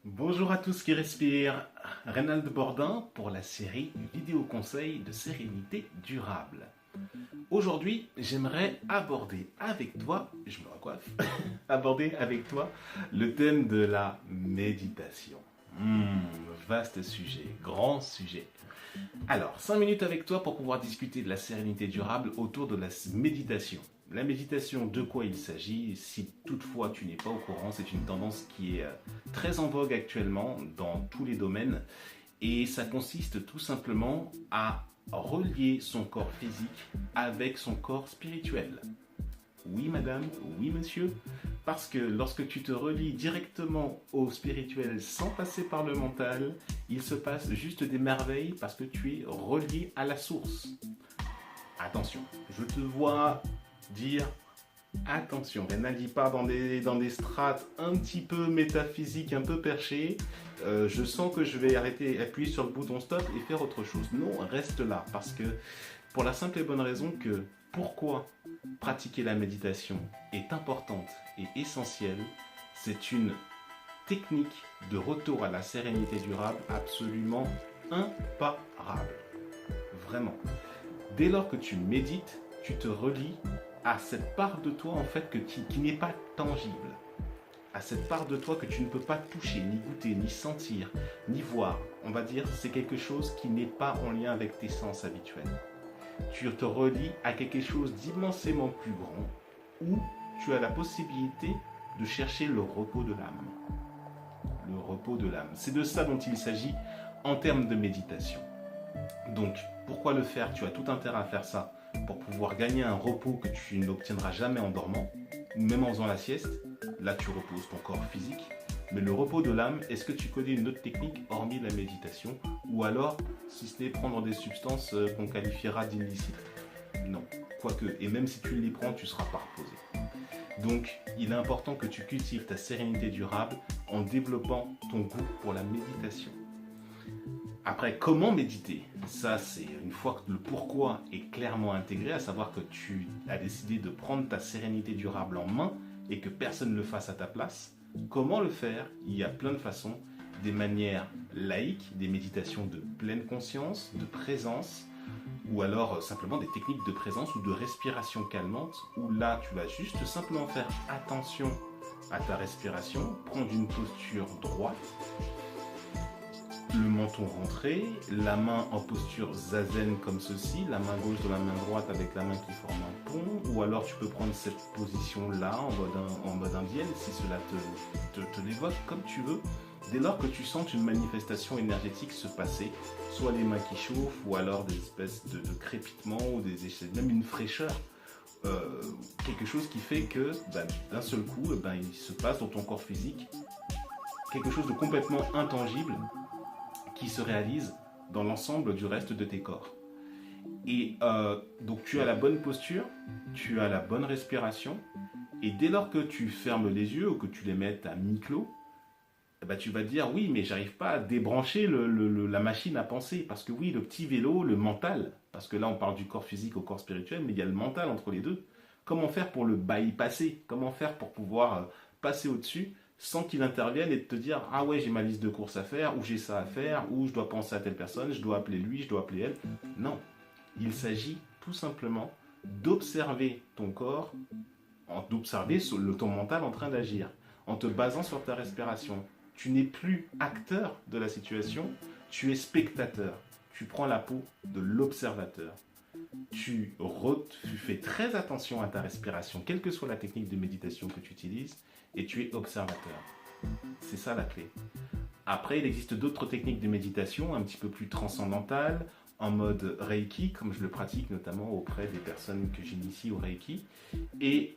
Bonjour à tous qui respirent, Reynald Bordin pour la série vidéo conseil de sérénité durable. Aujourd'hui, j'aimerais aborder avec toi, je me recoiffe, aborder avec toi le thème de la méditation. Vaste sujet, grand sujet. Alors, 5 minutes avec toi pour pouvoir discuter de la sérénité durable autour de la méditation. La méditation, de quoi il s'agit? Si toutefois tu n'es pas au courant, c'est une tendance qui est très en vogue actuellement dans tous les domaines et ça consiste tout simplement à relier son corps physique avec son corps spirituel. Oui madame, oui monsieur, parce que lorsque tu te relies directement au spirituel sans passer par le mental, il se passe juste des merveilles parce que tu es relié à la source. Attention, je te vois dire attention, Renaldi part dans des strates un petit peu métaphysiques, un peu perchées. Je sens que je vais appuyer sur le bouton stop et faire autre chose. Non, reste là, parce que pour la simple et bonne raison que pourquoi pratiquer la méditation est importante et essentielle, c'est une technique de retour à la sérénité durable absolument imparable. Vraiment. Dès lors que tu médites, tu te relies à cette part de toi en fait qui n'est pas tangible, à cette part de toi que tu ne peux pas toucher, ni goûter, ni sentir, ni voir. On va dire c'est quelque chose qui n'est pas en lien avec tes sens habituels. Tu te relies à quelque chose d'immensément plus grand où tu as la possibilité de chercher le repos de l'âme. Le repos de l'âme. C'est de ça dont il s'agit en termes de méditation. Donc, pourquoi le faire? Tu as tout intérêt à faire ça pour pouvoir gagner un repos que tu n'obtiendras jamais en dormant, ou même en faisant la sieste. Là, tu reposes ton corps physique. Mais le repos de l'âme, est-ce que tu connais une autre technique hormis la méditation? Ou alors, si ce n'est prendre des substances qu'on qualifiera d'illicites? Non, quoique. Et même si tu les prends, tu ne seras pas reposé. Donc, il est important que tu cultives ta sérénité durable en développant ton goût pour la méditation. Après, comment méditer? Ça, c'est une fois que le pourquoi est clairement intégré, à savoir que tu as décidé de prendre ta sérénité durable en main et que personne ne le fasse à ta place. Comment le faire? Il y a plein de façons, des manières laïques, des méditations de pleine conscience, de présence, ou alors simplement des techniques de présence ou de respiration calmante, où là, tu vas juste simplement faire attention à ta respiration, prendre une posture droite, le menton rentré, la main en posture zazen comme ceci, la main gauche de la main droite avec la main qui forme un pont, ou alors tu peux prendre cette position là en mode indienne si cela te l'évoque, comme tu veux. Dès lors que tu sens une manifestation énergétique se passer, soit les mains qui chauffent, ou alors des espèces de crépitements, ou même une fraîcheur, quelque chose qui fait que d'un seul coup, il se passe dans ton corps physique quelque chose de complètement intangible qui se réalise dans l'ensemble du reste de tes corps. Et donc tu as la bonne posture, tu as la bonne respiration, et dès lors que tu fermes les yeux ou que tu les mets à mi-clos, tu vas dire oui, mais j'arrive pas à débrancher la machine à penser, parce que oui, le petit vélo, le mental, parce que là on parle du corps physique au corps spirituel, mais il y a le mental entre les deux. Comment faire pour le bypasser? Comment faire pour pouvoir passer au-dessus sans qu'il intervienne et te dire ah ouais, j'ai ma liste de courses à faire, ou j'ai ça à faire, ou je dois penser à telle personne, je dois appeler lui, je dois appeler elle. Non, il s'agit tout simplement d'observer ton corps, d'observer ton mental en train d'agir, en te basant sur ta respiration. Tu n'es plus acteur de la situation, tu es spectateur. Tu prends la peau de l'observateur. Tu fais très attention à ta respiration, quelle que soit la technique de méditation que tu utilises, et tu es observateur. C'est ça la clé. Après, il existe d'autres techniques de méditation un petit peu plus transcendantales, en mode Reiki, comme je le pratique notamment auprès des personnes que j'initie au Reiki, et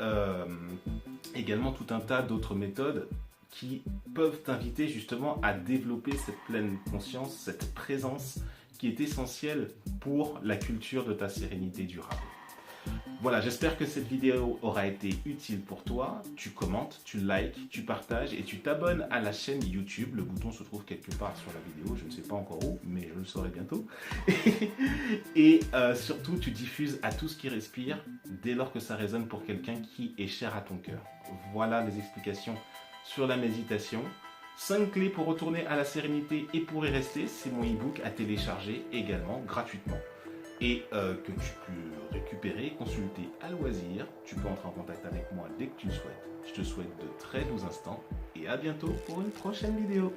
également tout un tas d'autres méthodes qui peuvent t'inviter justement à développer cette pleine conscience, cette présence qui est essentielle pour la culture de ta sérénité durable. Voilà, j'espère que cette vidéo aura été utile pour toi. Tu commentes, tu likes, tu partages et tu t'abonnes à la chaîne YouTube. Le bouton se trouve quelque part sur la vidéo, je ne sais pas encore où, mais je le saurai bientôt. Et surtout, tu diffuses à tout ce qui respire dès lors que ça résonne pour quelqu'un qui est cher à ton cœur. Voilà les explications sur la méditation. 5 clés pour retourner à la sérénité et pour y rester, c'est mon e-book à télécharger également gratuitement et que tu peux récupérer, consulter à loisir. Tu peux entrer en contact avec moi dès que tu le souhaites. Je te souhaite de très doux instants et à bientôt pour une prochaine vidéo.